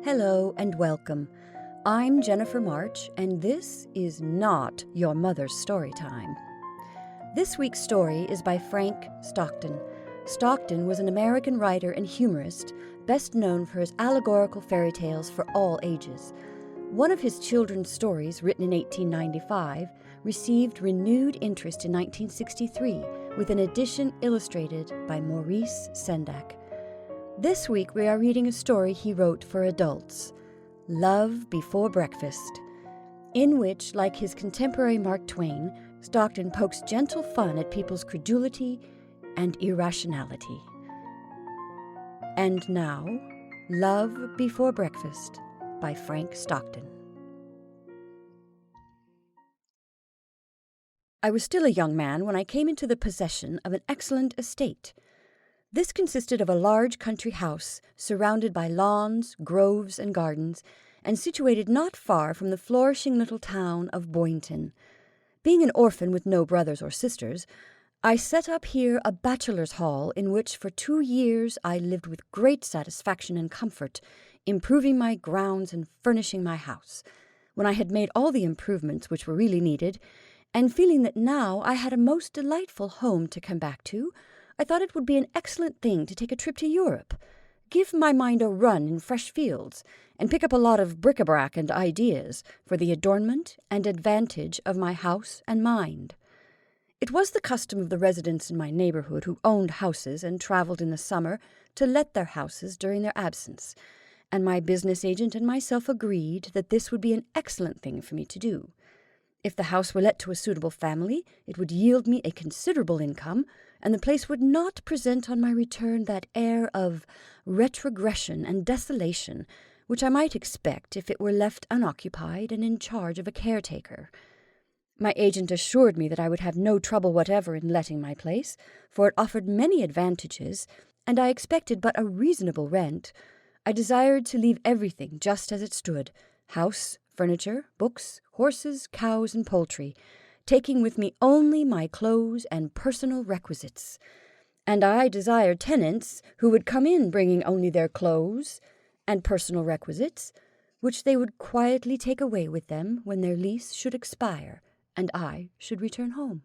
Hello and welcome. I'm Jennifer March, and this is not your mother's story time. This week's story is by Frank Stockton. Stockton was an American writer and humorist, best known for his allegorical fairy tales for all ages. One of his children's stories, written in 1895, received renewed interest in 1963 with an edition illustrated by Maurice Sendak. This week we are reading a story he wrote for adults, Love Before Breakfast, in which, like his contemporary Mark Twain, Stockton pokes gentle fun at people's credulity and irrationality. And now, Love Before Breakfast by Frank Stockton. I was still a young man when I came into the possession of an excellent estate. This consisted of a large country house surrounded by lawns, groves, and gardens, and situated not far from the flourishing little town of Boynton. Being an orphan with no brothers or sisters, I set up here a bachelor's hall in which for 2 years I lived with great satisfaction and comfort, improving my grounds and furnishing my house. When I had made all the improvements which were really needed, and feeling that now I had a most delightful home to come back to, I thought it would be an excellent thing to take a trip to Europe, give my mind a run in fresh fields, and pick up a lot of bric-a-brac and ideas for the adornment and advantage of my house and mind. It was the custom of the residents in my neighborhood who owned houses and traveled in the summer to let their houses during their absence, and my business agent and myself agreed that this would be an excellent thing for me to do. If the house were let to a suitable family, it would yield me a considerable income, and the place would not present on my return that air of retrogression and desolation which I might expect if it were left unoccupied and in charge of a caretaker. My agent assured me that I would have no trouble whatever in letting my place, for it offered many advantages, and I expected but a reasonable rent. I desired to leave everything just as it stood, house, furniture, books, horses, cows, and poultry, taking with me only my clothes and personal requisites. And I desired tenants who would come in bringing only their clothes and personal requisites, which they would quietly take away with them when their lease should expire, and I should return home.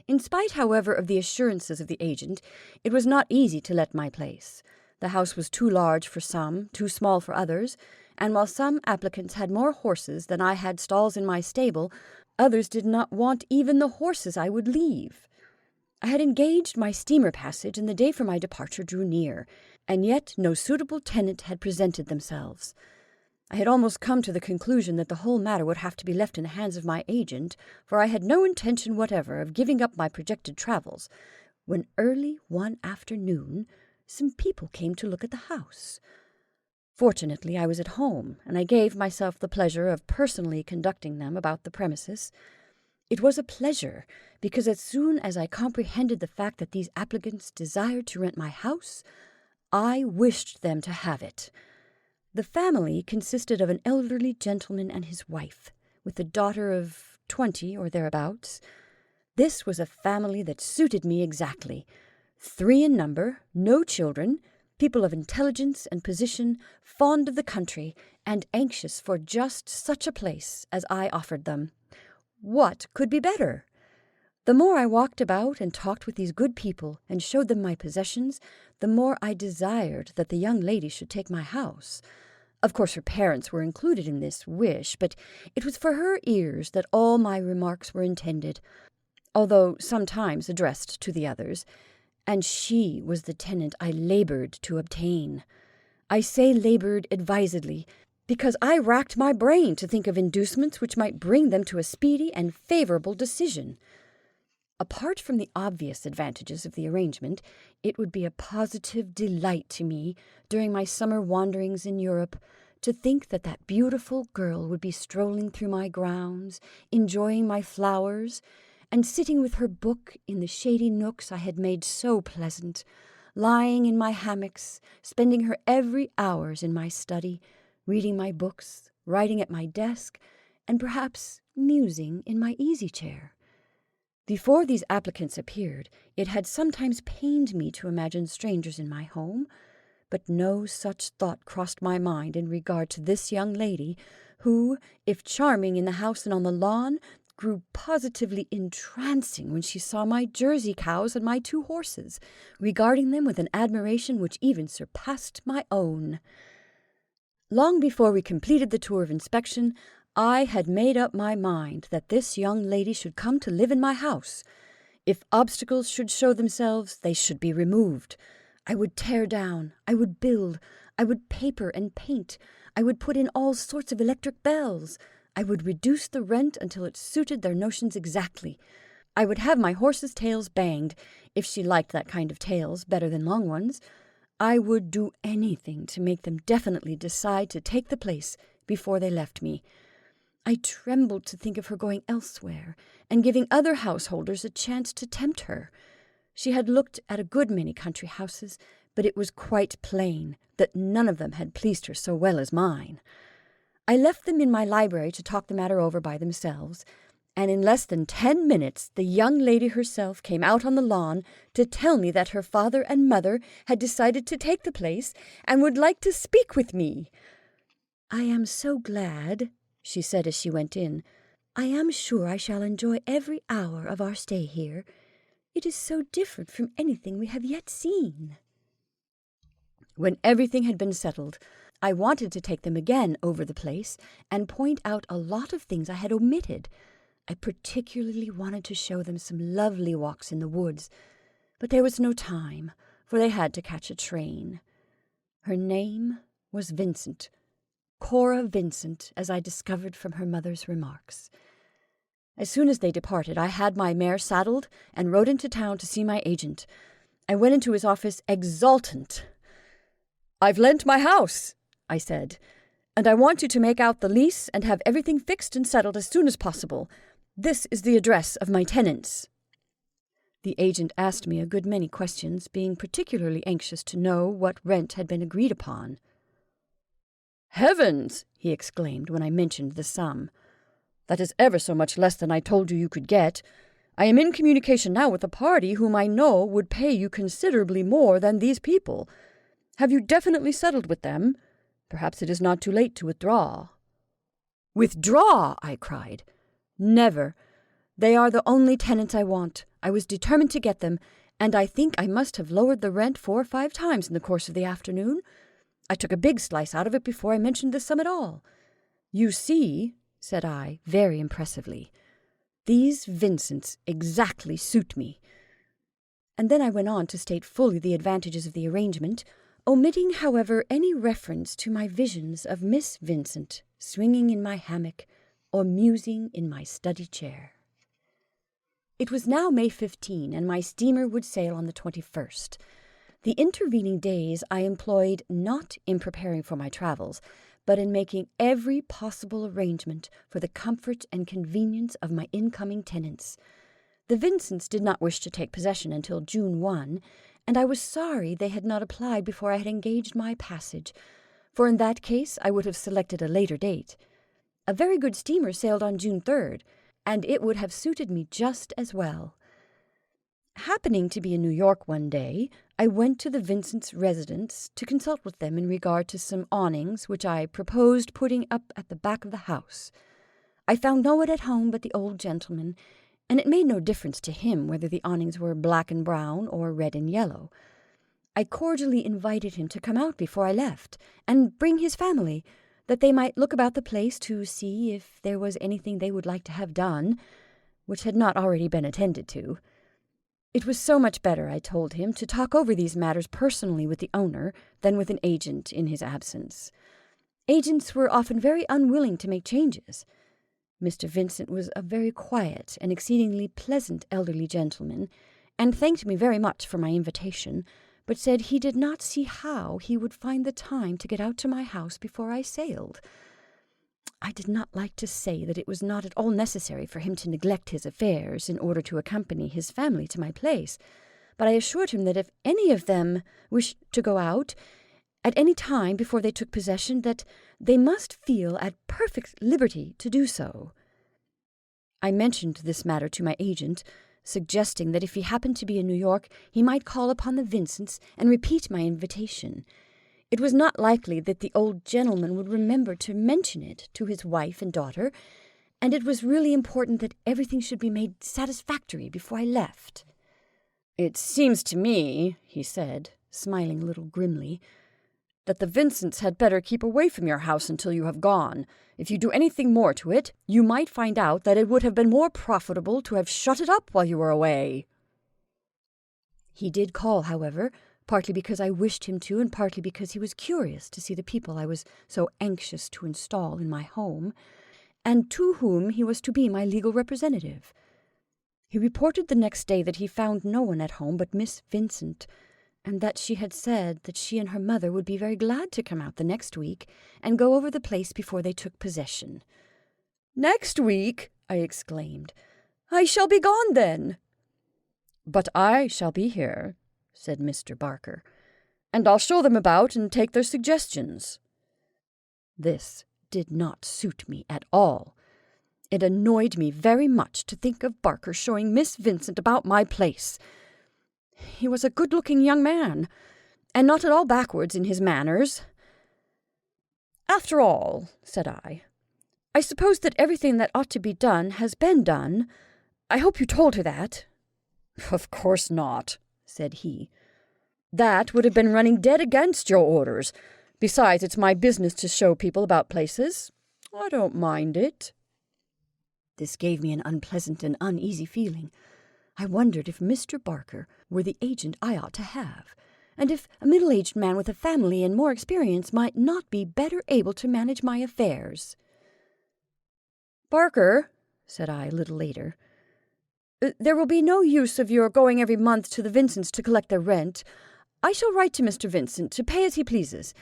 In spite, however, of the assurances of the agent, it was not easy to let my place. The house was too large for some, too small for others, and while some applicants had more horses than I had stalls in my stable, others did not want even the horses I would leave. I had engaged my steamer passage, and the day for my departure drew near, and yet no suitable tenant had presented themselves. I had almost come to the conclusion that the whole matter would have to be left in the hands of my agent, for I had no intention whatever of giving up my projected travels, when early one afternoon some people came to look at the house. Fortunately, I was at home, and I gave myself the pleasure of personally conducting them about the premises. It was a pleasure, because as soon as I comprehended the fact that these applicants desired to rent my house, I wished them to have it. The family consisted of an elderly gentleman and his wife, with a daughter of 20 or thereabouts. This was a family that suited me exactly. 3 in number, no children, people of intelligence and position, fond of the country, and anxious for just such a place as I offered them. What could be better? The more I walked about and talked with these good people and showed them my possessions, the more I desired that the young lady should take my house. Of course her parents were included in this wish, but it was for her ears that all my remarks were intended, although sometimes addressed to the others, and she was the tenant I labored to obtain. I say labored advisedly, because I racked my brain to think of inducements which might bring them to a speedy and favorable decision. Apart from the obvious advantages of the arrangement, it would be a positive delight to me, during my summer wanderings in Europe, to think that that beautiful girl would be strolling through my grounds, enjoying my flowers, and sitting with her book in the shady nooks I had made so pleasant, lying in my hammocks, spending her every hours in my study, reading my books, writing at my desk, and perhaps musing in my easy-chair. Before these applicants appeared, it had sometimes pained me to imagine strangers in my home, But no such thought crossed my mind in regard to this young lady, who, if charming in the house and on the lawn, grew positively entrancing when she saw my Jersey cows and my 2 horses, regarding them with an admiration which even surpassed my own. Long before we completed the tour of inspection, I had made up my mind that this young lady should come to live in my house. If obstacles should show themselves, they should be removed. I would tear down, I would build, I would paper and paint, I would put in all sorts of electric bells, I would reduce the rent until it suited their notions exactly. I would have my horses' tails banged, if she liked that kind of tails better than long ones. I would do anything to make them definitely decide to take the place before they left me. I trembled to think of her going elsewhere and giving other householders a chance to tempt her. She had looked at a good many country houses, but it was quite plain that none of them had pleased her so well as mine. I left them in my library to talk the matter over by themselves, and in less than 10 minutes the young lady herself came out on the lawn to tell me that her father and mother had decided to take the place and would like to speak with me. "I am so glad," she said as she went in. "I am sure I shall enjoy every hour of our stay here. It is so different from anything we have yet seen." When everything had been settled, I wanted to take them again over the place and point out a lot of things I had omitted. I particularly wanted to show them some lovely walks in the woods, but there was no time, for they had to catch a train. Her name was Vincent. Cora Vincent, as I discovered from her mother's remarks. As soon as they departed, I had my mare saddled and rode into town to see my agent. I went into his office exultant. "I've lent my house," I said, "and I want you to make out the lease and have everything fixed and settled as soon as possible. This is the address of my tenants." The agent asked me a good many questions, being particularly anxious to know what rent had been agreed upon. "Heavens!" he exclaimed when I mentioned the sum. "That is ever so much less than I told you could get. I am in communication now with a party whom I know would pay you considerably more than these people. Have you definitely settled with them? Perhaps it is not too late to withdraw." "Withdraw!" I cried. "Never. They are the only tenants I want. I was determined to get them, and I think I must have lowered the rent 4 or 5 times in the course of the afternoon. I took a big slice out of it before I mentioned the sum at all. You see," said I, very impressively, "these Vincents exactly suit me." And then I went on to state fully the advantages of the arrangement, omitting, however, any reference to my visions of Miss Vincent swinging in my hammock or musing in my study chair. It was now May 15, and my steamer would sail on the 21st. The intervening days I employed not in preparing for my travels, but in making every possible arrangement for the comfort and convenience of my incoming tenants. The Vincents did not wish to take possession until June 1, and I was sorry they had not applied before I had engaged my passage, for in that case I would have selected a later date. A very good steamer sailed on June 3rd, and it would have suited me just as well. Happening to be in New York one day, I went to the Vincents' residence to consult with them in regard to some awnings which I proposed putting up at the back of the house. I found no one at home but the old gentleman, and it made no difference to him whether the awnings were black and brown or red and yellow. I cordially invited him to come out before I left, and bring his family, that they might look about the place to see if there was anything they would like to have done, which had not already been attended to. It was so much better, I told him, to talk over these matters personally with the owner than with an agent in his absence. Agents were often very unwilling to make changes. Mr. Vincent was a very quiet and exceedingly pleasant elderly gentleman, and thanked me very much for my invitation, but said he did not see how he would find the time to get out to my house before I sailed. I did not like to say that it was not at all necessary for him to neglect his affairs in order to accompany his family to my place, but I assured him that if any of them wished to go out at any time before they took possession, that they must feel at perfect liberty to do so. I mentioned this matter to my agent, suggesting that if he happened to be in New York, he might call upon the Vincents and repeat my invitation. It was not likely that the old gentleman would remember to mention it to his wife and daughter, and it was really important that everything should be made satisfactory before I left. "It seems to me," he said, smiling a little grimly, "that the Vincents had better keep away from your house until you have gone. If you do anything more to it, you might find out that it would have been more profitable to have shut it up while you were away." He did call, however, partly because I wished him to, and partly because he was curious to see the people I was so anxious to install in my home, and to whom he was to be my legal representative. He reported the next day that he found no one at home but Miss Vincent, and that she had said that she and her mother would be very glad to come out the next week and go over the place before they took possession. "Next week!" I exclaimed. "I shall be gone then." "But I shall be here," said Mr. Barker, "and I'll show them about and take their suggestions." This did not suit me at all. It annoyed me very much to think of Barker showing Miss Vincent about my place. He was a good-looking young man, and not at all backwards in his manners. "After all," said I suppose that everything that ought to be done has been done. I hope you told her that." "Of course not," said he. "That would have been running dead against your orders. Besides, it's my business to show people about places. I don't mind it." This gave me an unpleasant and uneasy feeling. I wondered if Mr. Barker were the agent I ought to have, and if a middle-aged man with a family and more experience might not be better able to manage my affairs. "Barker," said I a little later, "there will be no use of your going every month to the Vincents to collect their rent. I shall write to Mr. Vincent to pay as he pleases.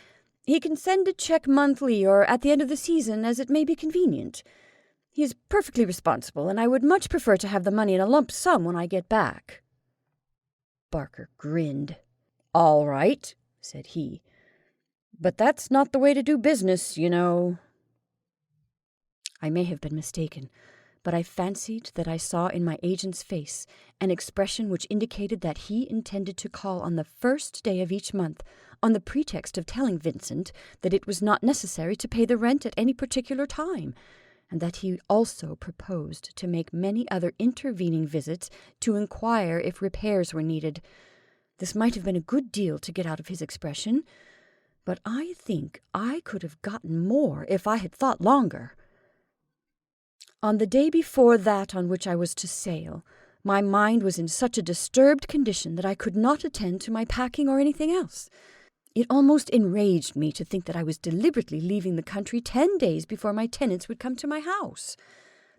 He can send a check monthly or at the end of the season, as it may be convenient. He is perfectly responsible, and I would much prefer to have the money in a lump sum when I get back." Barker grinned. "All right," said he, "but that's not the way to do business, you know." I may have been mistaken, but I fancied that I saw in my agent's face an expression which indicated that he intended to call on the first day of each month, on the pretext of telling Vincent that it was not necessary to pay the rent at any particular time, and that he also proposed to make many other intervening visits to inquire if repairs were needed. This might have been a good deal to get out of his expression, but I think I could have gotten more if I had thought longer. On the day before that on which I was to sail, my mind was in such a disturbed condition that I could not attend to my packing or anything else. It almost enraged me to think that I was deliberately leaving the country 10 days before my tenants would come to my house.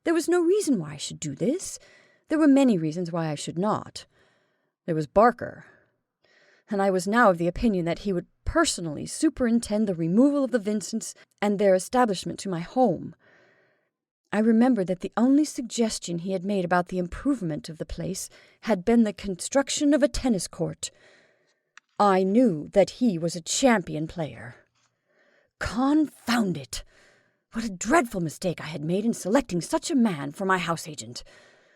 There was no reason why I should do this. There were many reasons why I should not. There was Barker, and I was now of the opinion that he would personally superintend the removal of the Vincents and their establishment to my home. I remembered that the only suggestion he had made about the improvement of the place had been the construction of a tennis court. I knew that he was a champion player. Confound it! What a dreadful mistake I had made in selecting such a man for my house agent.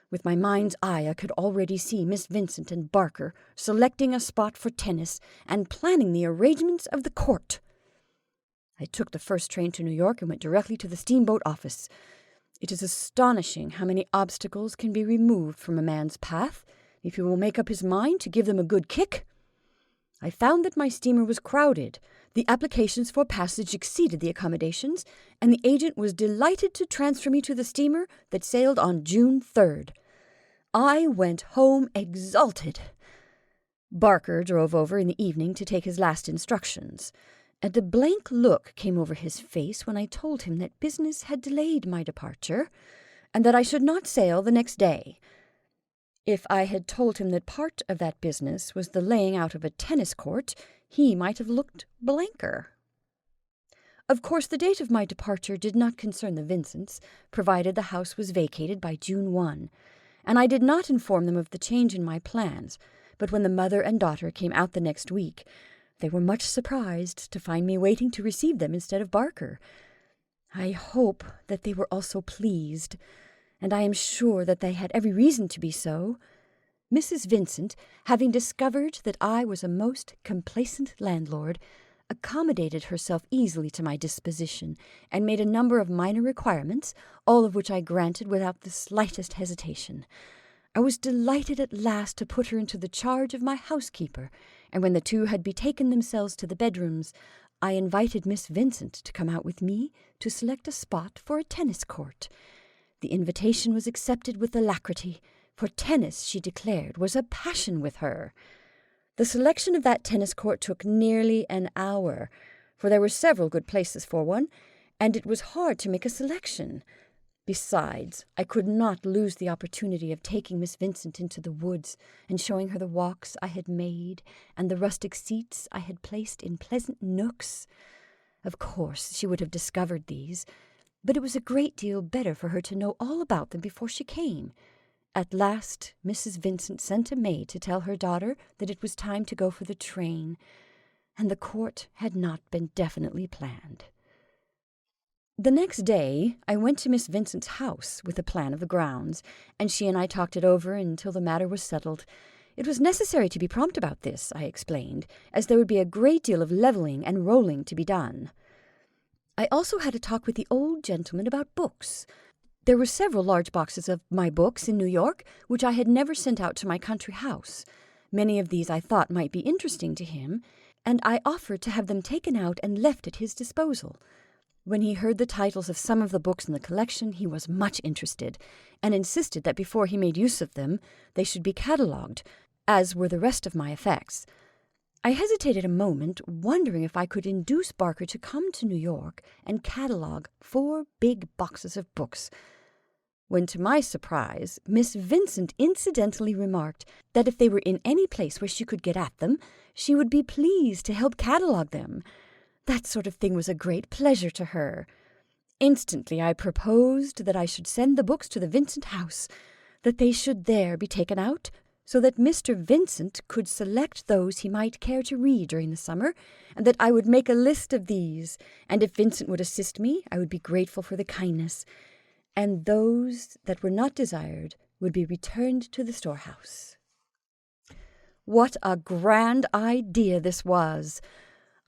With my mind's eye I could already see Miss Vincent and Barker selecting a spot for tennis and planning the arrangements of the court. I took the first train to New York and went directly to the steamboat office. It is astonishing how many obstacles can be removed from a man's path if he will make up his mind to give them a good kick. I found that my steamer was crowded. The applications for passage exceeded the accommodations, and the agent was delighted to transfer me to the steamer that sailed on June 3rd. I went home exalted. Barker drove over in the evening to take his last instructions, and a blank look came over his face when I told him that business had delayed my departure, and that I should not sail the next day. If I had told him that part of that business was the laying out of a tennis court, he might have looked blanker. Of course, the date of my departure did not concern the Vincents, provided the house was vacated by June 1, and I did not inform them of the change in my plans, but when the mother and daughter came out the next week, they were much surprised to find me waiting to receive them instead of Barker. I hope that they were also pleased, and I am sure that they had every reason to be so. Mrs. Vincent, having discovered that I was a most complacent landlord, accommodated herself easily to my disposition, and made a number of minor requirements, all of which I granted without the slightest hesitation. I was delighted at last to put her into the charge of my housekeeper, and when the two had betaken themselves to the bedrooms, I invited Miss Vincent to come out with me to select a spot for a tennis court. The invitation was accepted with alacrity, for tennis, she declared, was a passion with her. The selection of that tennis court took nearly an hour, for there were several good places for one, and it was hard to make a selection. Besides, I could not lose the opportunity of taking Miss Vincent into the woods and showing her the walks I had made and the rustic seats I had placed in pleasant nooks. Of course, she would have discovered these, but it was a great deal better for her to know all about them before she came. At last, Mrs. Vincent sent a maid to tell her daughter that it was time to go for the train, and the court had not been definitely planned. The next day, I went to Miss Vincent's house with a plan of the grounds, and she and I talked it over until the matter was settled. It was necessary to be prompt about this, I explained, as there would be a great deal of levelling and rolling to be done. I also had a talk with the old gentleman about books. There were several large boxes of my books in New York, which I had never sent out to my country house. Many of these I thought might be interesting to him, and I offered to have them taken out and left at his disposal. When he heard the titles of some of the books in the collection, he was much interested, and insisted that before he made use of them, they should be catalogued, as were the rest of my effects. I hesitated a moment, wondering if I could induce Barker to come to New York and catalogue 4 big boxes of books, when to my surprise, Miss Vincent incidentally remarked that if they were in any place where she could get at them, she would be pleased to help catalogue them. That sort of thing was a great pleasure to her. Instantly I proposed that I should send the books to the Vincent house, that they should there be taken out, so that Mr. Vincent could select those he might care to read during the summer, and that I would make a list of these, and if Vincent would assist me, I would be grateful for the kindness, and those that were not desired would be returned to the storehouse. What a grand idea this was!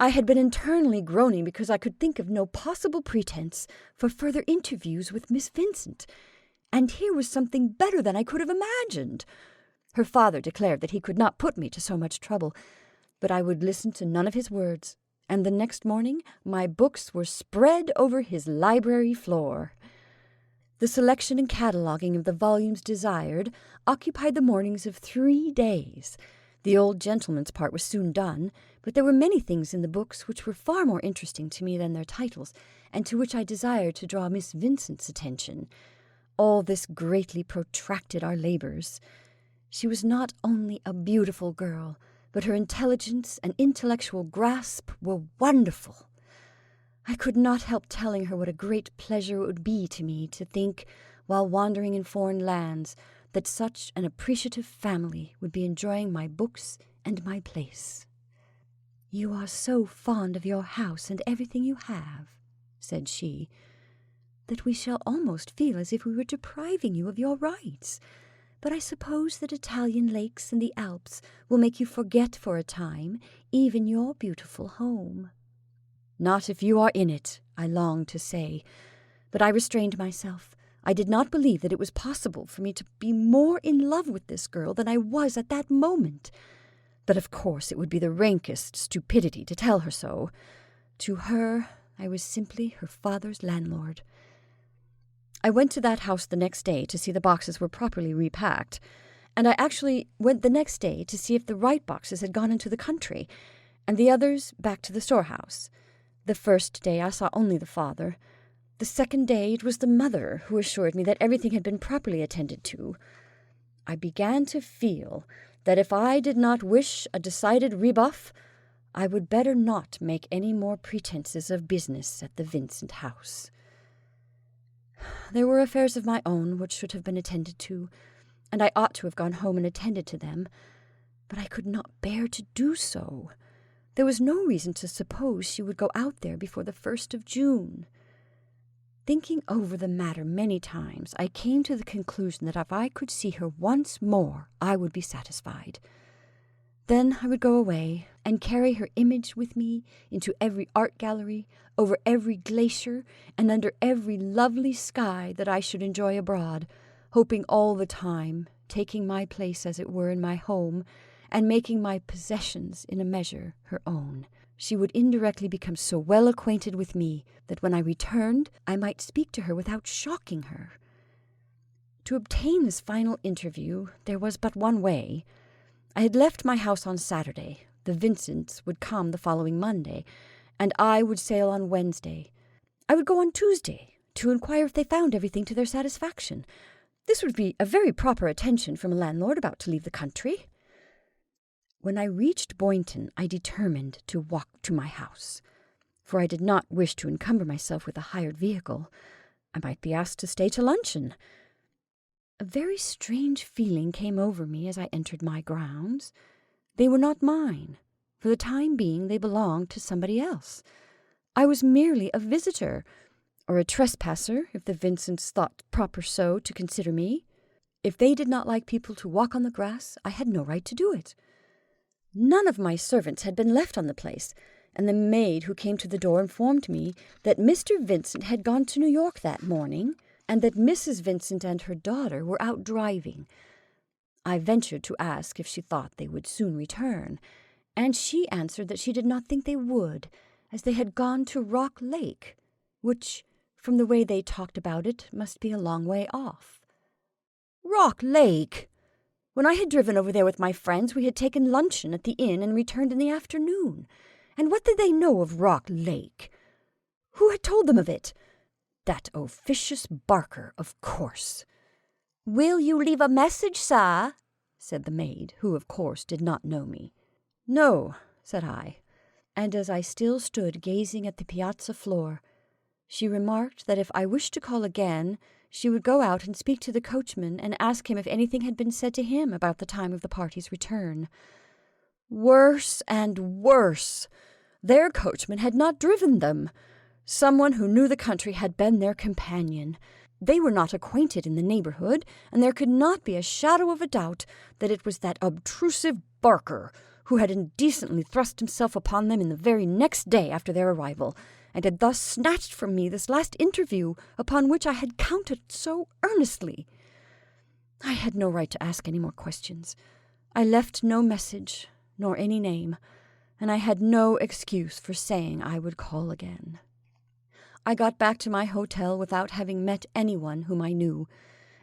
I had been internally groaning because I could think of no possible pretense for further interviews with Miss Vincent, and here was something better than I could have imagined. Her father declared that he could not put me to so much trouble, but I would listen to none of his words, and the next morning my books were spread over his library floor. The selection and cataloguing of the volumes desired occupied the mornings of 3 days. The old gentleman's part was soon done, but there were many things in the books which were far more interesting to me than their titles, and to which I desired to draw Miss Vincent's attention. All this greatly protracted our labours. She was not only a beautiful girl, but her intelligence and intellectual grasp were wonderful. I could not help telling her what a great pleasure it would be to me to think, while wandering in foreign lands, that such an appreciative family would be enjoying my books and my place. "You are so fond of your house and everything you have," said she, "that we shall almost feel as if we were depriving you of your rights. But I suppose that Italian lakes and the Alps will make you forget for a time even your beautiful home." "Not if you are in it," I longed to say, but I restrained myself. I did not believe that it was possible for me to be more in love with this girl than I was at that moment. But of course it would be the rankest stupidity to tell her so. To her, I was simply her father's landlord. I went to that house the next day to see the boxes were properly repacked, and I actually went the next day to see if the right boxes had gone into the country, and the others back to the storehouse. The first day I saw only the father. The second day it was the mother who assured me that everything had been properly attended to. I began to feel that if I did not wish a decided rebuff, I would better not make any more pretenses of business at the Vincent house. There were affairs of my own which should have been attended to, and I ought to have gone home and attended to them, but I could not bear to do so. There was no reason to suppose she would go out there before the 1st of June. Thinking over the matter many times, I came to the conclusion that if I could see her once more, I would be satisfied. Then I would go away and carry her image with me into every art gallery, over every glacier, and under every lovely sky that I should enjoy abroad, hoping all the time, taking my place as it were in my home, and making my possessions in a measure her own. She would indirectly become so well acquainted with me that when I returned I might speak to her without shocking her. To obtain this final interview there was but one way. I had left my house on Saturday. The Vincents would come the following Monday, and I would sail on Wednesday. I would go on Tuesday to inquire if they found everything to their satisfaction. This would be a very proper attention from a landlord about to leave the country. When I reached Boynton, I determined to walk to my house, for I did not wish to encumber myself with a hired vehicle. I might be asked to stay to luncheon. A very strange feeling came over me as I entered my grounds. They were not mine. For the time being, they belonged to somebody else. I was merely a visitor, or a trespasser, if the Vincents thought proper so to consider me. If they did not like people to walk on the grass, I had no right to do it. None of my servants had been left on the place, and the maid who came to the door informed me that Mr. Vincent had gone to New York that morning, and that Mrs. Vincent and her daughter were out driving. I ventured to ask if she thought they would soon return, and she answered that she did not think they would, as they had gone to Rock Lake, which, from the way they talked about it, must be a long way off. Rock Lake! When I had driven over there with my friends, we had taken luncheon at the inn and returned in the afternoon. And what did they know of Rock Lake? Who had told them of it? That officious Barker, of course. "Will you leave a message, sir?" said the maid, who, of course, did not know me. "No," said I, and as I still stood gazing at the piazza floor, she remarked that if I wished to call again, she would go out and speak to the coachman and ask him if anything had been said to him about the time of the party's return. Worse and worse! Their coachman had not driven them. Someone who knew the country had been their companion. They were not acquainted in the neighborhood, and there could not be a shadow of a doubt that it was that obtrusive Barker who had indecently thrust himself upon them in the very next day after their arrival, and had thus snatched from me this last interview upon which I had counted so earnestly. I had no right to ask any more questions. I left no message, nor any name, and I had no excuse for saying I would call again. I got back to my hotel without having met anyone whom I knew,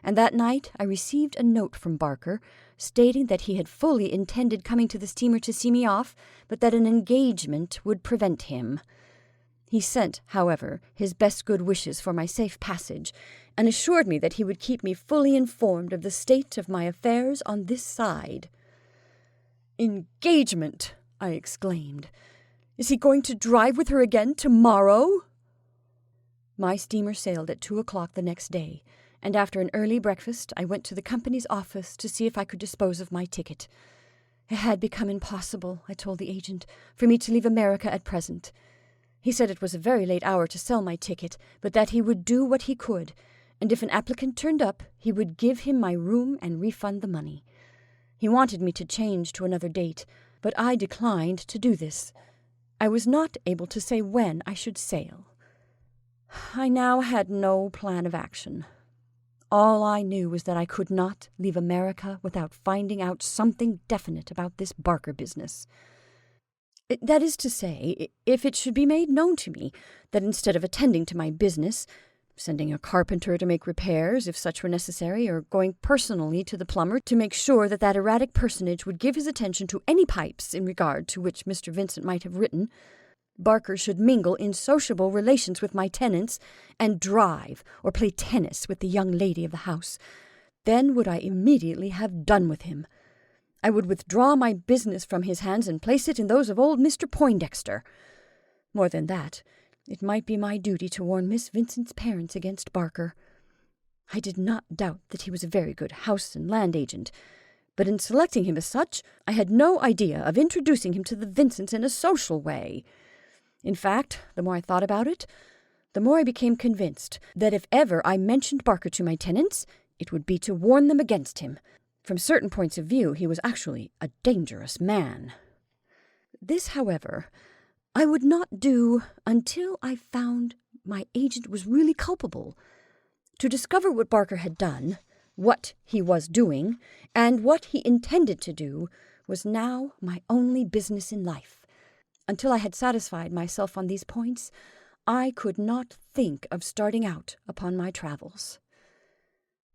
and that night I received a note from Barker, stating that he had fully intended coming to the steamer to see me off, but that an engagement would prevent him. He sent, however, his best good wishes for my safe passage, and assured me that he would keep me fully informed of the state of my affairs on this side. "Engagement!" I exclaimed. "Is he going to drive with her again tomorrow?" My steamer sailed at 2:00 the next day, and after an early breakfast I went to the company's office to see if I could dispose of my ticket. It had become impossible, I told the agent, for me to leave America at present. He said it was a very late hour to sell my ticket, but that he would do what he could, and if an applicant turned up, he would give him my room and refund the money. He wanted me to change to another date, but I declined to do this. I was not able to say when I should sail. I now had no plan of action. All I knew was that I could not leave America without finding out something definite about this Barker business. That is to say, if it should be made known to me that instead of attending to my business, sending a carpenter to make repairs if such were necessary, or going personally to the plumber to make sure that that erratic personage would give his attention to any pipes in regard to which Mr. Vincent might have written, Barker should mingle in sociable relations with my tenants and drive or play tennis with the young lady of the house, then would I immediately have done with him. I would withdraw my business from his hands and place it in those of old Mr. Poindexter. More than that, it might be my duty to warn Miss Vincent's parents against Barker. I did not doubt that he was a very good house and land agent, but in selecting him as such, I had no idea of introducing him to the Vincents in a social way. In fact, the more I thought about it, the more I became convinced that if ever I mentioned Barker to my tenants, it would be to warn them against him, From certain points of view, he was actually a dangerous man. This, however, I would not do until I found my agent was really culpable. To discover what Barker had done, what he was doing, and what he intended to do was now my only business in life. Until I had satisfied myself on these points, I could not think of starting out upon my travels.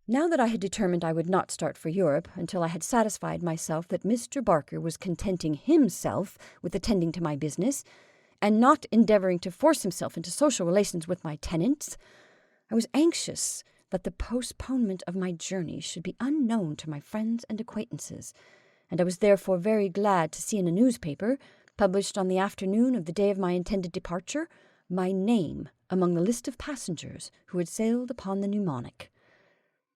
Now that I had determined I would not start for Europe until I had satisfied myself that Mr. Barker was contenting himself with attending to my business, and not endeavoring to force himself into social relations with my tenants, I was anxious that the postponement of my journey should be unknown to my friends and acquaintances, and I was therefore very glad to see in a newspaper, published on the afternoon of the day of my intended departure, my name among the list of passengers who had sailed upon the mnemonic.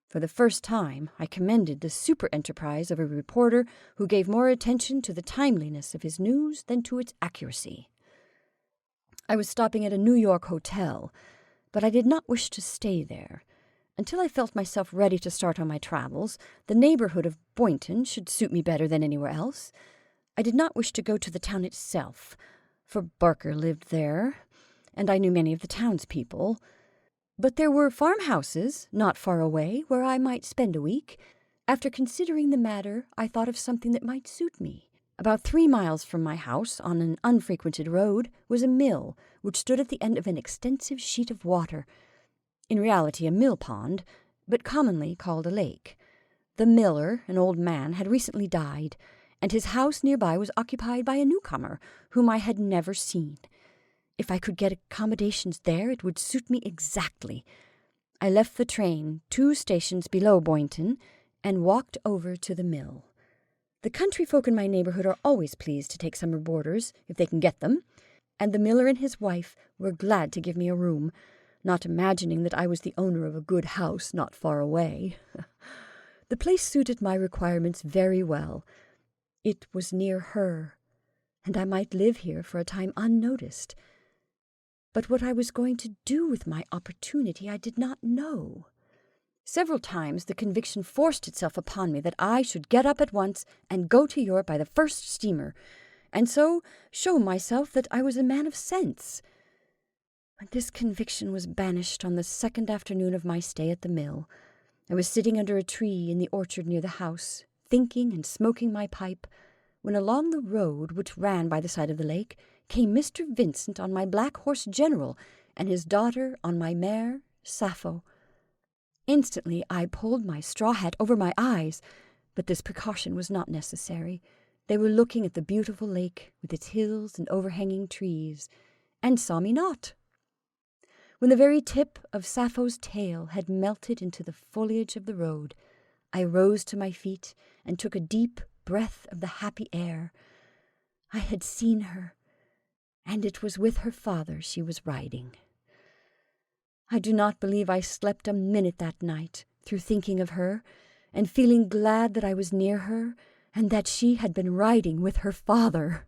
For the first time, I commended the super-enterprise of a reporter who gave more attention to the timeliness of his news than to its accuracy. I was stopping at a New York hotel, but I did not wish to stay there. Until I felt myself ready to start on my travels, the neighborhood of Boynton should suit me better than anywhere else. I did not wish to go to the town itself, for Barker lived there, and I knew many of the townspeople. But there were farmhouses not far away where I might spend a week. After considering the matter, I thought of something that might suit me. About 3 miles from my house, on an unfrequented road, was a mill, which stood at the end of an extensive sheet of water, in reality a mill pond, but commonly called a lake. The miller, an old man, had recently died, and his house nearby was occupied by a newcomer, whom I had never seen. If I could get accommodations there, it would suit me exactly. I left the train 2 stations below Boynton, and walked over to the mill. The country folk in my neighborhood are always pleased to take summer boarders, if they can get them, and the miller and his wife were glad to give me a room, not imagining that I was the owner of a good house not far away. The place suited my requirements very well. It was near her, and I might live here for a time unnoticed. But what I was going to do with my opportunity I did not know. Several times the conviction forced itself upon me that I should get up at once and go to Europe by the first steamer, and so show myself that I was a man of sense. But this conviction was banished on the 2nd afternoon of my stay at the mill. I was sitting under a tree in the orchard near the house, thinking and smoking my pipe, when along the road which ran by the side of the lake came Mr. Vincent on my black horse General, and his daughter on my mare Sappho. Instantly I pulled my straw hat over my eyes, but this precaution was not necessary. They were looking at the beautiful lake with its hills and overhanging trees, and saw me not. When the very tip of Sappho's tail had melted into the foliage of the road, I rose to my feet and took a deep breath of the happy air. I had seen her, and it was with her father she was riding. I do not believe I slept a minute that night through thinking of her, and feeling glad that I was near her, and that she had been riding with her father.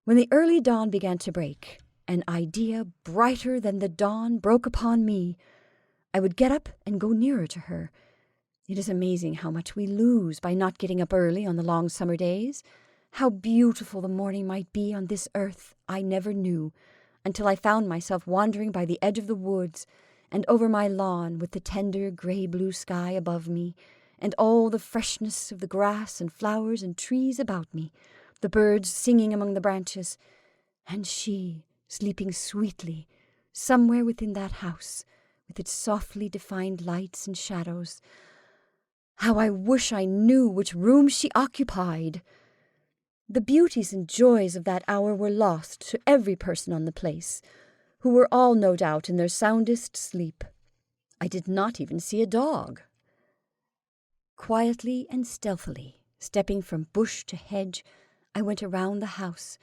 When the early dawn began to break, an idea brighter than the dawn broke upon me. I would get up and go nearer to her. It is amazing how much we lose by not getting up early on the long summer days. How beautiful the morning might be on this earth I never knew, until I found myself wandering by the edge of the woods and over my lawn with the tender grey-blue sky above me, and all the freshness of the grass and flowers and trees about me, the birds singing among the branches, and she sleeping sweetly somewhere within that house, with its softly defined lights and shadows. How I wish I knew which room she occupied! The beauties and joys of that hour were lost to every person on the place, who were all, no doubt, in their soundest sleep. I did not even see a dog. Quietly and stealthily, stepping from bush to hedge, I went around the house,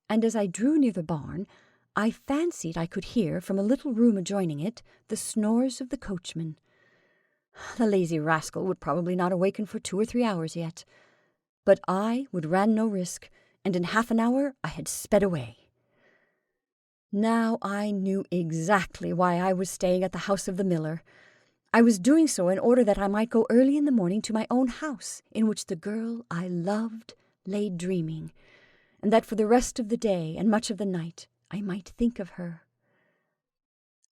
and as I drew near the barn, I fancied I could hear, from a little room adjoining it, the snores of the coachman. The lazy rascal would probably not awaken for 2 or 3 hours yet. But I would run no risk, and in half an hour I had sped away. Now I knew exactly why I was staying at the house of the miller. I was doing so in order that I might go early in the morning to my own house, in which the girl I loved lay dreaming, and that for the rest of the day and much of the night I might think of her.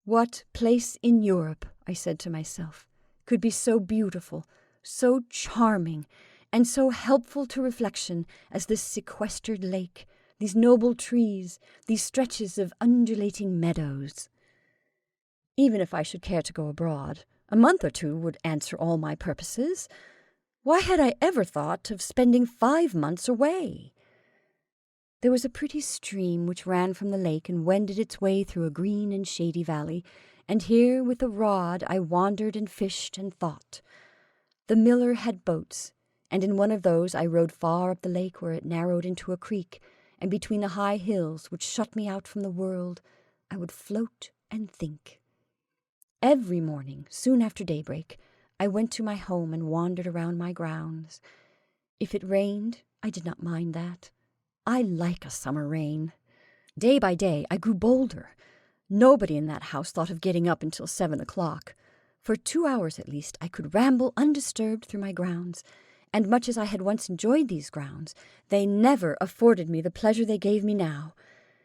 What place in Europe, I said to myself, could be so beautiful, so charming, and so helpful to reflection as this sequestered lake, these noble trees, these stretches of undulating meadows? Even if I should care to go abroad, a month or 2 would answer all my purposes. Why had I ever thought of spending 5 months away? There was a pretty stream which ran from the lake and wended its way through a green and shady valley, and here with a rod I wandered and fished and thought. The miller had boats, and in one of those I rowed far up the lake where it narrowed into a creek, and between the high hills which shut me out from the world, I would float and think. Every morning, soon after daybreak, I went to my home and wandered around my grounds. If it rained, I did not mind that. I like a summer rain. Day by day, I grew bolder. Nobody in that house thought of getting up until 7 o'clock. For 2 hours at least, I could ramble undisturbed through my grounds, and much as I had once enjoyed these grounds, they never afforded me the pleasure they gave me now.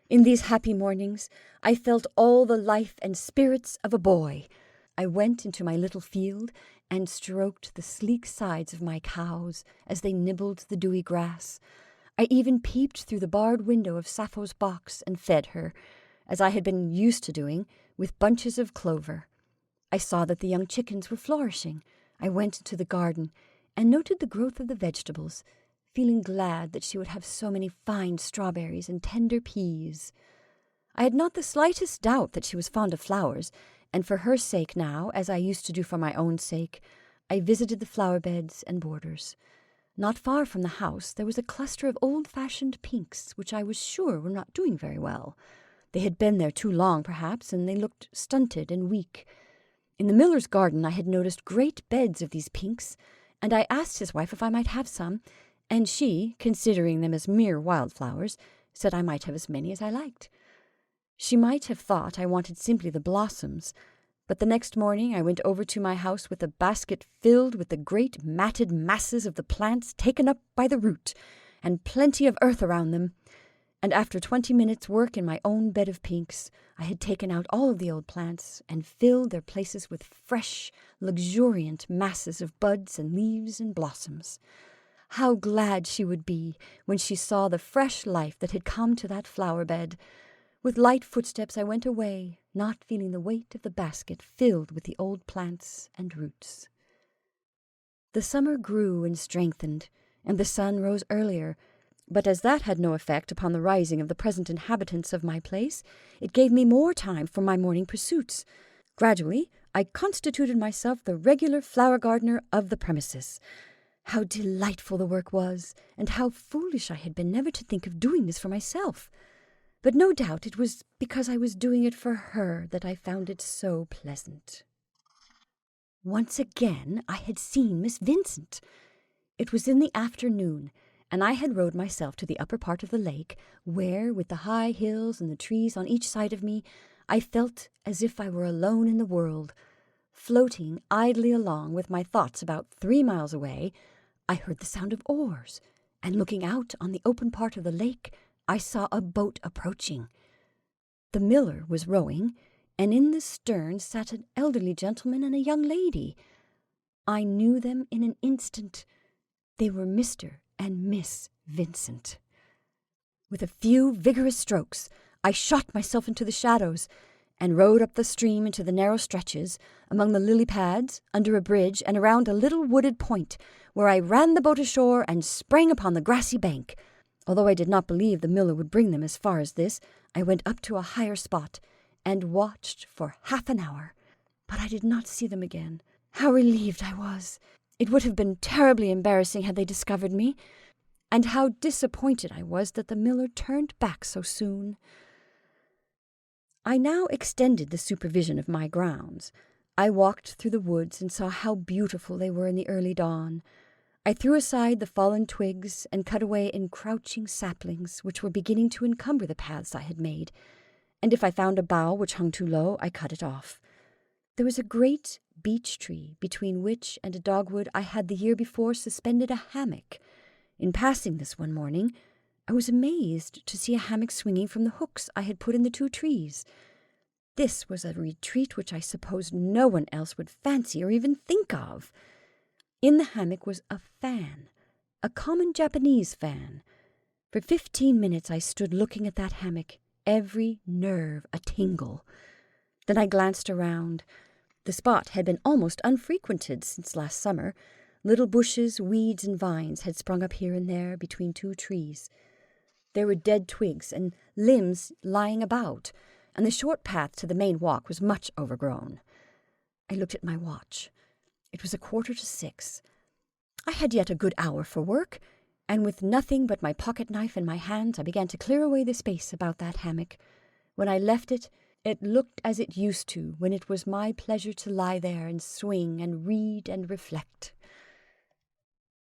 In these happy mornings, I felt all the life and spirits of a boy. I went into my little field and stroked the sleek sides of my cows as they nibbled the dewy grass. I even peeped through the barred window of Sappho's box and fed her, as I had been used to doing, with bunches of clover. I saw that the young chickens were flourishing. I went into the garden and noted the growth of the vegetables, feeling glad that she would have so many fine strawberries and tender peas. I had not the slightest doubt that she was fond of flowers, and for her sake now, as I used to do for my own sake, I visited the flower beds and borders. Not far from the house there was a cluster of old-fashioned pinks, which I was sure were not doing very well. They had been there too long, perhaps, and they looked stunted and weak. In the miller's garden I had noticed great beds of these pinks, and I asked his wife if I might have some, and she, considering them as mere wildflowers, said I might have as many as I liked. She might have thought I wanted simply the blossoms, but the next morning I went over to my house with a basket filled with the great matted masses of the plants taken up by the root, and plenty of earth around them, and after 20 minutes' work in my own bed of pinks, I had taken out all of the old plants and filled their places with fresh, luxuriant masses of buds and leaves and blossoms. How glad she would be when she saw the fresh life that had come to that flower bed. With light footsteps I went away, not feeling the weight of the basket filled with the old plants and roots. The summer grew and strengthened, and the sun rose earlier, but as that had no effect upon the rising of the present inhabitants of my place, it gave me more time for my morning pursuits. Gradually I constituted myself the regular flower gardener of the premises. How delightful the work was, and how foolish I had been never to think of doing this for myself. But no doubt it was because I was doing it for her that I found it so pleasant. Once again I had seen Miss Vincent. It was in the afternoon, and I had rowed myself to the upper part of the lake, where, with the high hills and the trees on each side of me, I felt as if I were alone in the world. Floating idly along with my thoughts about 3 miles away, I heard the sound of oars, and looking out on the open part of the lake, I saw a boat approaching. The miller was rowing, and in the stern sat an elderly gentleman and a young lady. I knew them in an instant. They were Mr. and Miss Vincent. With a few vigorous strokes, I shot myself into the shadows, and rowed up the stream into the narrow stretches, among the lily pads, under a bridge, and around a little wooded point, where I ran the boat ashore and sprang upon the grassy bank. Although I did not believe the miller would bring them as far as this, I went up to a higher spot, and watched for half an hour. But I did not see them again. How relieved I was! It would have been terribly embarrassing had they discovered me, and how disappointed I was that the miller turned back so soon. I now extended the supervision of my grounds. I walked through the woods and saw how beautiful they were in the early dawn. I threw aside the fallen twigs and cut away encroaching saplings which were beginning to encumber the paths I had made, and if I found a bough which hung too low, I cut it off. There was a great beech tree between which and a dogwood I had the year before suspended a hammock. In passing this one morning, I was amazed to see a hammock swinging from the hooks I had put in the 2 trees. This was a retreat which I supposed no one else would fancy or even think of. In the hammock was a fan, a common Japanese fan. For 15 minutes I stood looking at that hammock, every nerve a-tingle. Then I glanced around. The spot had been almost unfrequented since last summer. Little bushes, weeds, and vines had sprung up here and there between 2 trees. There were dead twigs and limbs lying about, and the short path to the main walk was much overgrown. I looked at my watch. It was 5:45. I had yet a good hour for work, and with nothing but my pocket-knife in my hands, I began to clear away the space about that hammock. When I left it, it looked as it used to when it was my pleasure to lie there and swing and read and reflect.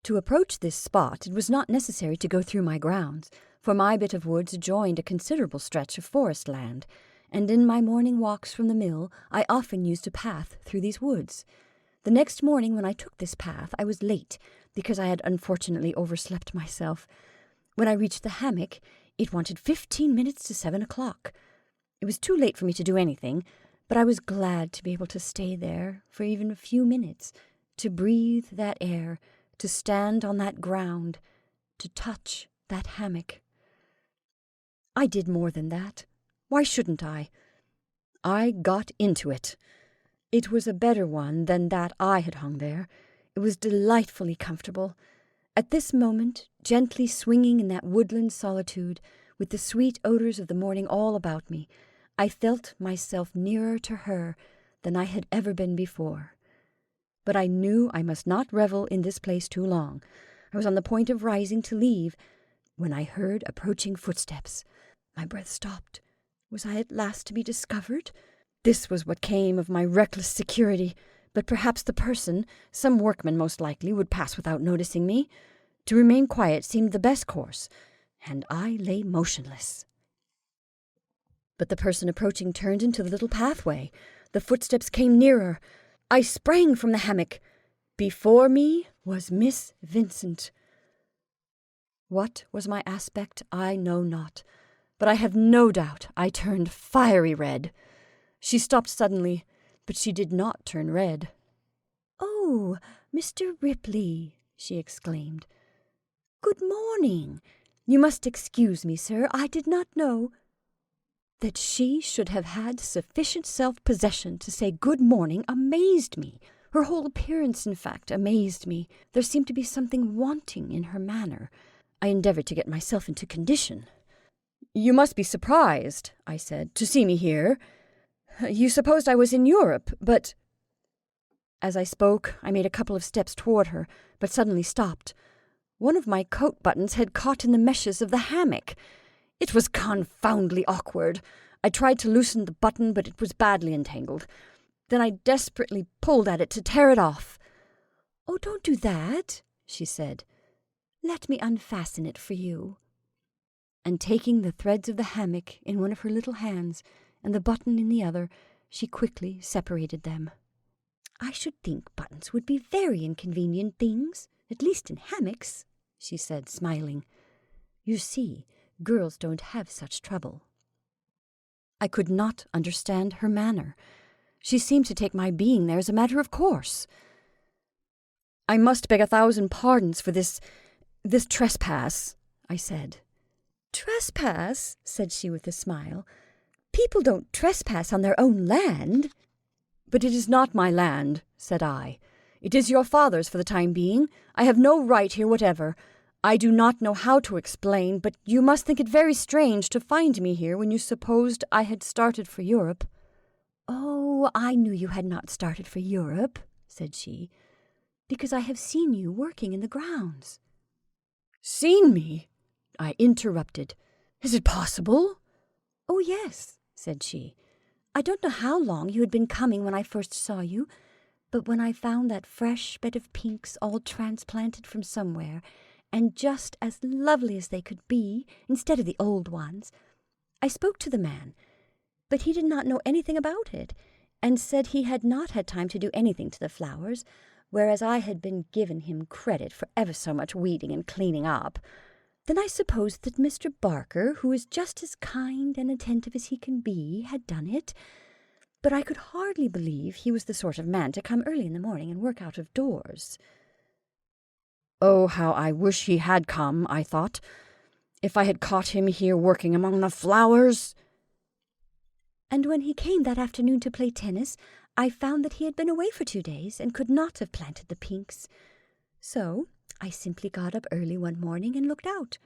To approach this spot, it was not necessary to go through my grounds, for my bit of woods adjoined a considerable stretch of forest land, and in my morning walks from the mill I often used a path through these woods. The next morning when I took this path I was late, because I had unfortunately overslept myself. When I reached the hammock, it wanted 15 minutes to 7 o'clock. It was too late for me to do anything, but I was glad to be able to stay there for even a few minutes, to breathe that air, to stand on that ground, to touch that hammock. I did more than that. Why shouldn't I? I got into it. It was a better one than that I had hung there. It was delightfully comfortable. At this moment, gently swinging in that woodland solitude, with the sweet odours of the morning all about me, I felt myself nearer to her than I had ever been before. But I knew I must not revel in this place too long. I was on the point of rising to leave, when I heard approaching footsteps. My breath stopped. Was I at last to be discovered? This was what came of my reckless security, but perhaps the person, some workman most likely, would pass without noticing me. To remain quiet seemed the best course, and I lay motionless. But the person approaching turned into the little pathway. The footsteps came nearer. I sprang from the hammock. Before me was Miss Vincent. What was my aspect, I know not, but I have no doubt I turned fiery red. She stopped suddenly, but she did not turn red. "Oh, Mr. Ripley," she exclaimed. "Good morning. You must excuse me, sir. I did not know—" That she should have had sufficient self-possession to say good morning amazed me. Her whole appearance, in fact, amazed me. There seemed to be something wanting in her manner. I endeavoured to get myself into condition. "You must be surprised," I said, "to see me here. You supposed I was in Europe, but—" As I spoke, I made a couple of steps toward her, but suddenly stopped. One of my coat buttons had caught in the meshes of the hammock. It was confoundedly awkward. I tried to loosen the button, but it was badly entangled. Then I desperately pulled at it to tear it off. "Oh, don't do that," she said. "Let me unfasten it for you." And taking the threads of the hammock in one of her little hands and the button in the other, she quickly separated them. "I should think buttons would be very inconvenient things, at least in hammocks," she said, smiling. "You see, girls don't have such trouble." I could not understand her manner. She seemed to take my being there as a matter of course. "I must beg 1,000 pardons for this trespass," I said. "Trespass?" said she with a smile. "People don't trespass on their own land." "But it is not my land," said I. "It is your father's for the time being. I have no right here whatever. I do not know how to explain, but you must think it very strange to find me here when you supposed I had started for Europe." "Oh, I knew you had not started for Europe," said she, "because I have seen you working in the grounds." "Seen me?" I interrupted. "Is it possible?" "Oh, yes," said she. "I don't know how long you had been coming when I first saw you, but when I found that fresh bed of pinks all transplanted from somewhere, and just as lovely as they could be, instead of the old ones, I spoke to the man, but he did not know anything about it, and said he had not had time to do anything to the flowers, whereas I had been given him credit for ever so much weeding and cleaning up, then I supposed that Mr. Barker, who is just as kind and attentive as he can be, had done it. But I could hardly believe he was the sort of man to come early in the morning and work out of doors. Oh, how I wish he had come, I thought. If I had caught him here working among the flowers. And when he came that afternoon to play tennis, I found that he had been away for 2 days and could not have planted the pinks. So I simply got up early one morning and looked out,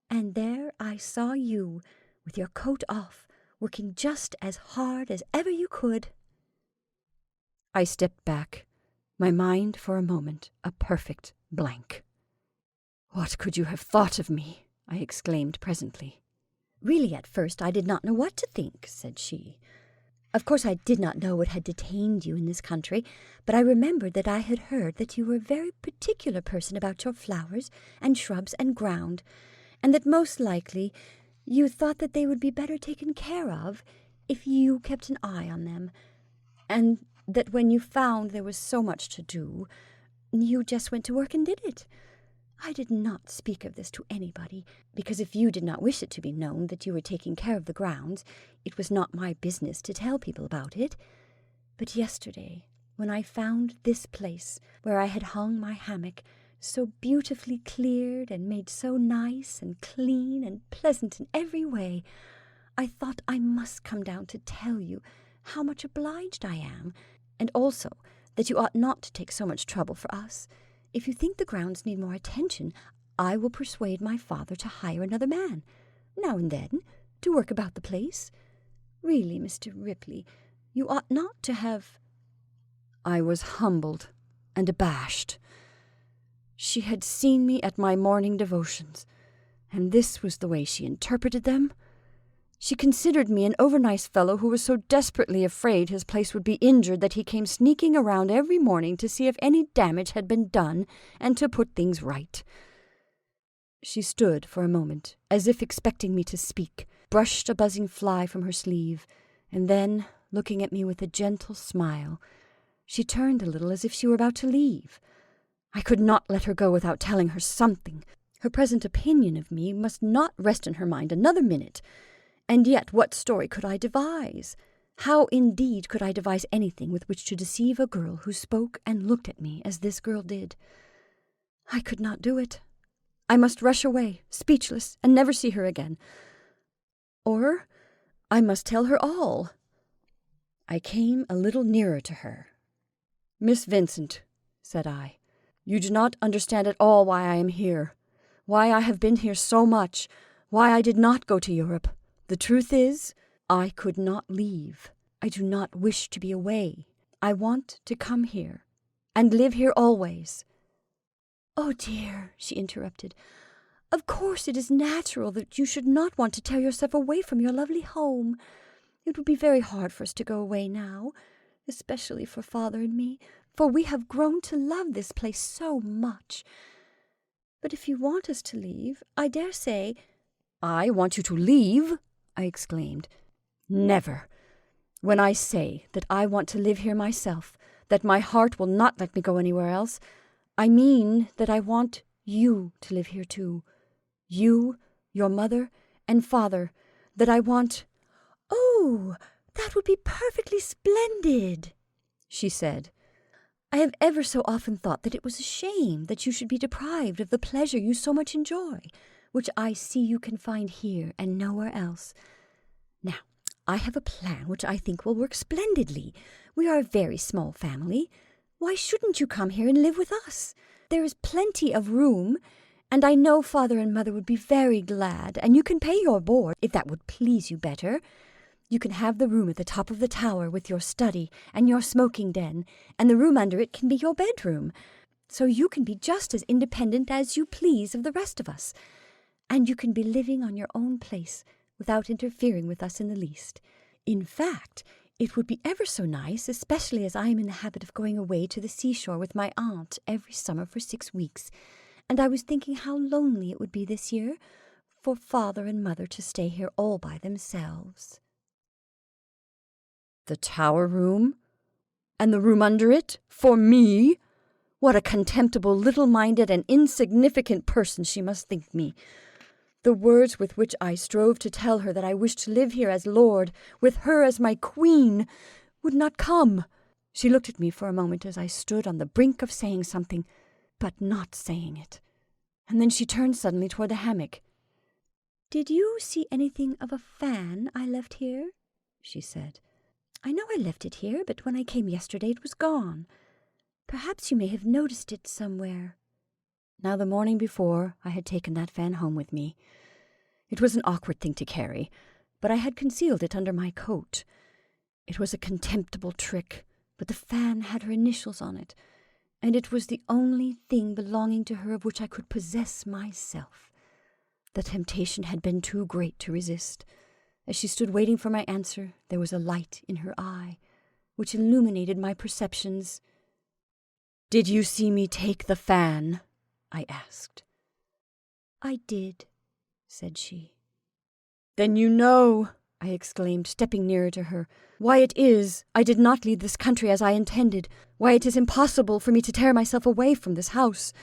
and there I saw you, with your coat off, working just as hard as ever you could. I stepped back, my mind for a moment a perfect blank. What could you have thought of me? I exclaimed presently. Really, at first I did not know what to think, said she. Of course I did not know what had detained you in this country, but I remembered that I had heard that you were a very particular person about your flowers and shrubs and ground, and that most likely you thought that they would be better taken care of if you kept an eye on them, and that when you found there was so much to do, you just went to work and did it. I did not speak of this to anybody, because if you did not wish it to be known that you were taking care of the grounds, it was not my business to tell people about it. But yesterday, when I found this place where I had hung my hammock, so beautifully cleared and made so nice and clean and pleasant in every way, I thought I must come down to tell you how much obliged I am, and also that you ought not to take so much trouble for us. If you think the grounds need more attention, I will persuade my father to hire another man, now and then, to work about the place. Really, Mr. Ripley, you ought not to have—" I was humbled and abashed. She had seen me at my morning devotions, and this was the way she interpreted them. She considered me an overnice fellow who was so desperately afraid his place would be injured that he came sneaking around every morning to see if any damage had been done and to put things right. She stood for a moment, as if expecting me to speak, brushed a buzzing fly from her sleeve, and then, looking at me with a gentle smile, she turned a little as if she were about to leave. I could not let her go without telling her something. Her present opinion of me must not rest in her mind another minute. And yet what story could I devise? How, indeed, could I devise anything with which to deceive a girl who spoke and looked at me as this girl did? I could not do it. I must rush away, speechless, and never see her again. Or I must tell her all. I came a little nearer to her. "Miss Vincent," said I, "you do not understand at all why I am here, why I have been here so much, why I did not go to Europe. The truth is, I could not leave. I do not wish to be away. I want to come here, and live here always." "Oh, dear," she interrupted, "of course it is natural that you should not want to tear yourself away from your lovely home. It would be very hard for us to go away now, especially for father and me, for we have grown to love this place so much. But if you want us to leave, I dare say—" "I want you to leave?" I exclaimed. "Never. When I say that I want to live here myself, that my heart will not let me go anywhere else, I mean that I want you to live here too. You, your mother, and father, that I want—" "Oh, that would be perfectly splendid," she said. "I have ever so often thought that it was a shame that you should be deprived of the pleasure you so much enjoy, which I see you can find here and nowhere else. Now, I have a plan which I think will work splendidly. We are a very small family. Why shouldn't you come here and live with us? There is plenty of room, and I know father and mother would be very glad, and you can pay your board, if that would please you better. You can have the room at the top of the tower with your study and your smoking den, and the room under it can be your bedroom. So you can be just as independent as you please of the rest of us, and you can be living on your own place without interfering with us in the least. In fact, it would be ever so nice, especially as I am in the habit of going away to the seashore with my aunt every summer for 6 weeks, and I was thinking how lonely it would be this year for father and mother to stay here all by themselves." "The tower room?" And the room under it? For me? What a contemptible, little-minded, and insignificant person she must think me. The words with which I strove to tell her that I wished to live here as lord, with her as my queen, would not come. She looked at me for a moment as I stood on the brink of saying something, but not saying it. And then she turned suddenly toward the hammock. "Did you see anything of a fan I left here?" she said. "I know I left it here, but when I came yesterday it was gone. Perhaps you may have noticed it somewhere." Now the morning before I had taken that fan home with me. It was an awkward thing to carry, but I had concealed it under my coat. It was a contemptible trick, but the fan had her initials on it, and it was the only thing belonging to her of which I could possess myself. The temptation had been too great to resist. As she stood waiting for my answer, there was a light in her eye, which illuminated my perceptions. "Did you see me take the fan?" I asked. "I did," said she. "Then you know," I exclaimed, stepping nearer to her, "why it is I did not leave this country as I intended, why it is impossible for me to tear myself away from this house,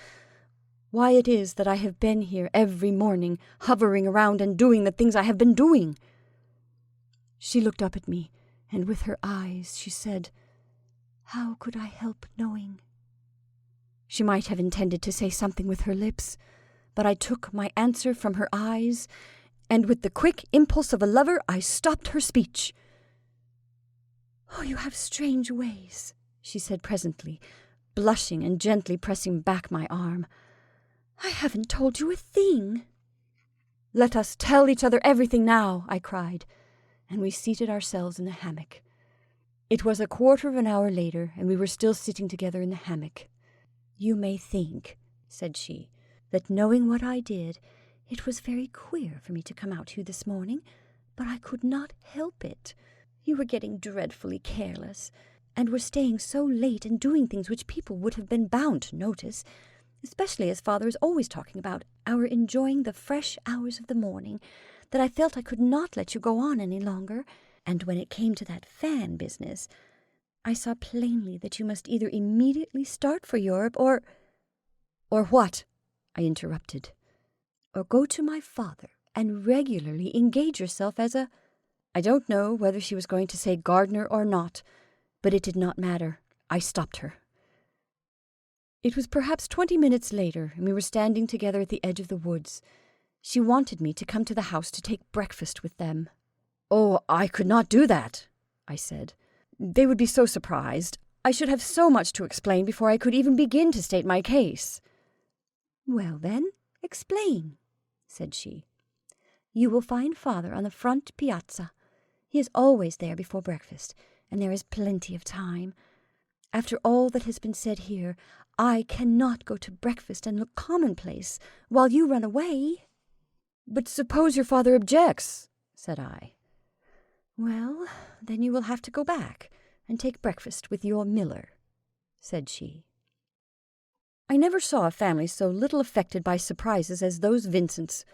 why it is that I have been here every morning, hovering around and doing the things I have been doing." She looked up at me, and with her eyes she said, "How could I help knowing?" She might have intended to say something with her lips, but I took my answer from her eyes, and with the quick impulse of a lover I stopped her speech. "Oh, you have strange ways," she said presently, blushing and gently pressing back my arm. "I haven't told you a thing." "Let us tell each other everything now," I cried, and we seated ourselves in the hammock. It was a quarter of an hour later, and we were still sitting together in the hammock. "You may think," said she, "that knowing what I did, it was very queer for me to come out to you this morning, but I could not help it. You were getting dreadfully careless, and were staying so late and doing things which people would have been bound to notice, especially as father is always talking about our enjoying the fresh hours of the morning, that I felt I could not let you go on any longer, and when it came to that fan business, I saw plainly that you must either immediately start for Europe or—" "Or what?" I interrupted. "Or go to my father and regularly engage yourself as a—" I don't know whether she was going to say gardener or not, but it did not matter. I stopped her. It was perhaps 20 minutes later, and we were standing together at the edge of the woods. She wanted me to come to the house to take breakfast with them. "Oh, I could not do that," I said. "They would be so surprised. I should have so much to explain before I could even begin to state my case." "Well, then, explain," said she. "You will find father on the front piazza. He is always there before breakfast, and there is plenty of time. After all that has been said here, I cannot go to breakfast and look commonplace while you run away." "But suppose your father objects," said I. "Well, then you will have to go back and take breakfast with your miller," said she. I never saw a family so little affected by surprises as those Vincents.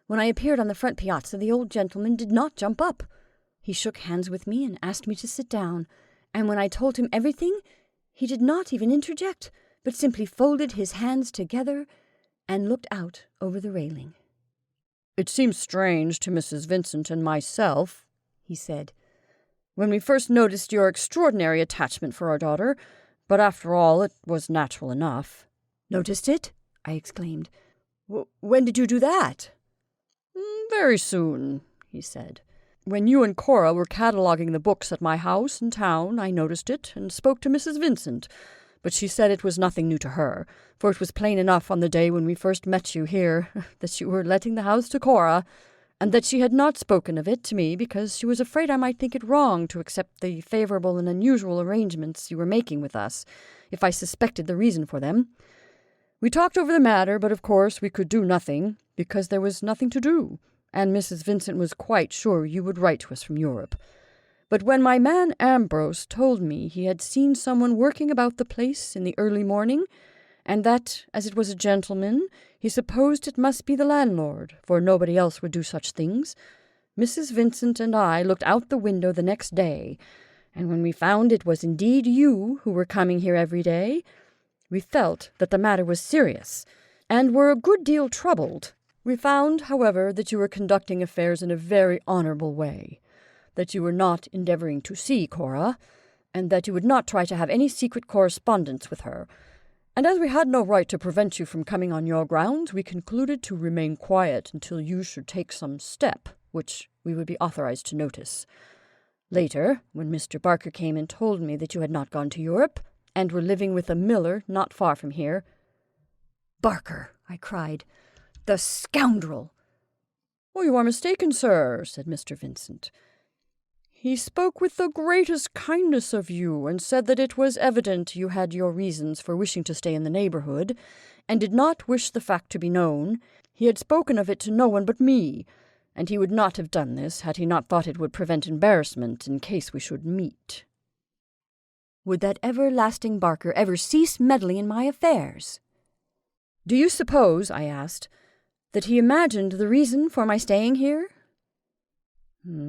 When I appeared on the front piazza, the old gentleman did not jump up. He shook hands with me and asked me to sit down, and when I told him everything, he did not even interject, but simply folded his hands together and looked out over the railing. "It seems strange to Mrs. Vincent and myself," he said, "when we first noticed your extraordinary attachment for our daughter, but after all it was natural enough." "Noticed it?" I exclaimed. "When did you do that?" "Very soon," he said. "When you and Cora were cataloguing the books at my house in town, I noticed it and spoke to Mrs. Vincent, but she said it was nothing new to her, for it was plain enough on the day when we first met you here that you were letting the house to Cora, and that she had not spoken of it to me because she was afraid I might think it wrong to accept the favourable and unusual arrangements you were making with us, if I suspected the reason for them. We talked over the matter, but of course we could do nothing, because there was nothing to do, and Mrs. Vincent was quite sure you would write to us from Europe. But when my man Ambrose told me he had seen someone working about the place in the early morning, and that, as it was a gentleman, he supposed it must be the landlord, for nobody else would do such things, Mrs. Vincent and I looked out the window the next day, and when we found it was indeed you who were coming here every day, we felt that the matter was serious, and were a good deal troubled. We found, however, that you were conducting affairs in a very honorable way, that you were not endeavoring to see Cora, and that you would not try to have any secret correspondence with her. And as we had no right to prevent you from coming on your grounds, we concluded to remain quiet until you should take some step, which we would be authorized to notice. Later, when Mr. Barker came and told me that you had not gone to Europe, and were living with a miller not far from here—" "Barker!" I cried. "The scoundrel!" "Oh, you are mistaken, sir," said Mr. Vincent. "He spoke with the greatest kindness of you, and said that it was evident you had your reasons for wishing to stay in the neighborhood, and did not wish the fact to be known. He had spoken of it to no one but me, and he would not have done this had he not thought it would prevent embarrassment in case we should meet." Would that everlasting Barker ever cease meddling in my affairs? "Do you suppose," I asked, "that he imagined the reason for my staying here?"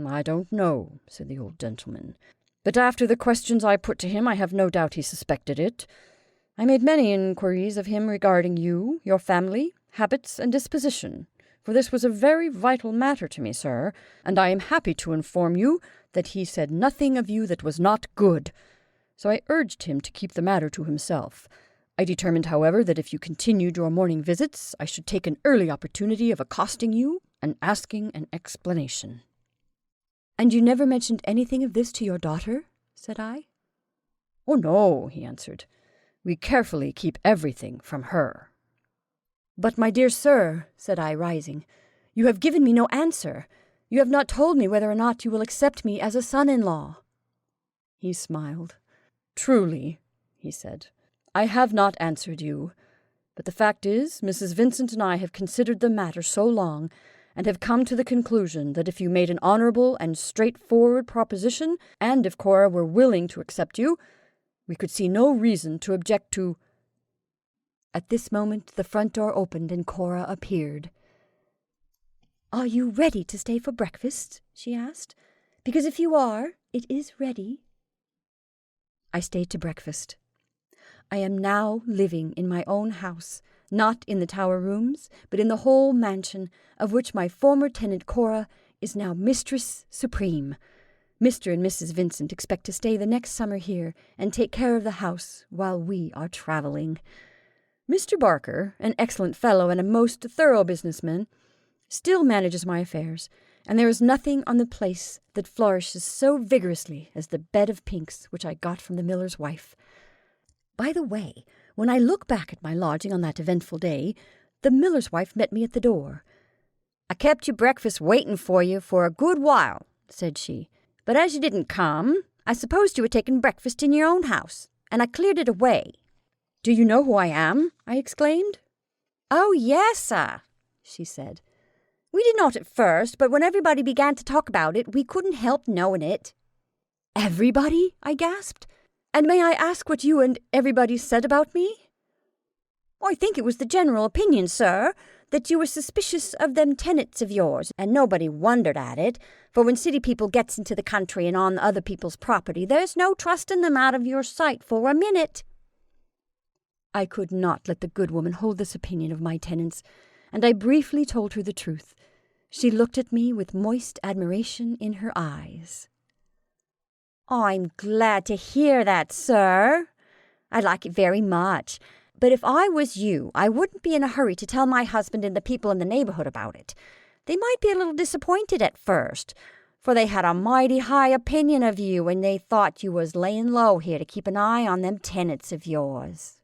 "I don't know," said the old gentleman, "but after the questions I put to him I have no doubt he suspected it. I made many inquiries of him regarding you, your family, habits, and disposition, for this was a very vital matter to me, sir, and I am happy to inform you that he said nothing of you that was not good. So I urged him to keep the matter to himself. I determined, however, that if you continued your morning visits, I should take an early opportunity of accosting you and asking an explanation." "And you never mentioned anything of this to your daughter?" said I. "Oh, no," he answered. "We carefully keep everything from her." "But, my dear sir," said I, rising, "you have given me no answer. You have not told me whether or not you will accept me as a son-in-law." He smiled. "Truly," he said, "I have not answered you, but the fact is, Mrs. Vincent and I have considered the matter so long, and have come to the conclusion that if you made an honorable and straightforward proposition, and if Cora were willing to accept you, we could see no reason to object to—" At this moment the front door opened and Cora appeared. "Are you ready to stay for breakfast?" she asked. "Because if you are, it is ready." I stayed to breakfast. I am now living in my own house, not in the tower rooms, but in the whole mansion, of which my former tenant Cora is now mistress supreme. Mr. and Mrs. Vincent expect to stay the next summer here and take care of the house while we are traveling. Mr. Barker, an excellent fellow and a most thorough businessman, still manages my affairs, and there is nothing on the place that flourishes so vigorously as the bed of pinks which I got from the miller's wife. By the way, when I look back at my lodging on that eventful day, the miller's wife met me at the door. "I kept your breakfast waiting for you for a good while," said she, "but as you didn't come, I supposed you were taking breakfast in your own house, and I cleared it away." "Do you know who I am?" I exclaimed. "Oh, yes, sir," she said. "We did not at first, but when everybody began to talk about it, we couldn't help knowing it." "Everybody?" I gasped. "And may I ask what you and everybody said about me?" "I think it was the general opinion, sir, that you were suspicious of them tenants of yours, and nobody wondered at it, for when city people gets into the country and on other people's property, there's no trusting them out of your sight for a minute." I could not let the good woman hold this opinion of my tenants, and I briefly told her the truth. She looked at me with moist admiration in her eyes. "I'm glad to hear that, sir. I like it very much. But if I was you, I wouldn't be in a hurry to tell my husband and the people in the neighborhood about it. They might be a little disappointed at first, for they had a mighty high opinion of you, and they thought you was laying low here to keep an eye on them tenants of yours."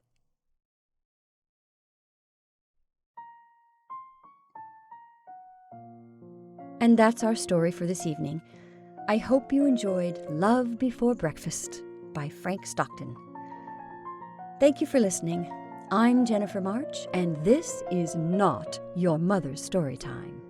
And that's our story for this evening. I hope you enjoyed Love Before Breakfast by Frank Stockton. Thank you for listening. I'm Jennifer March, and this is not your mother's story time.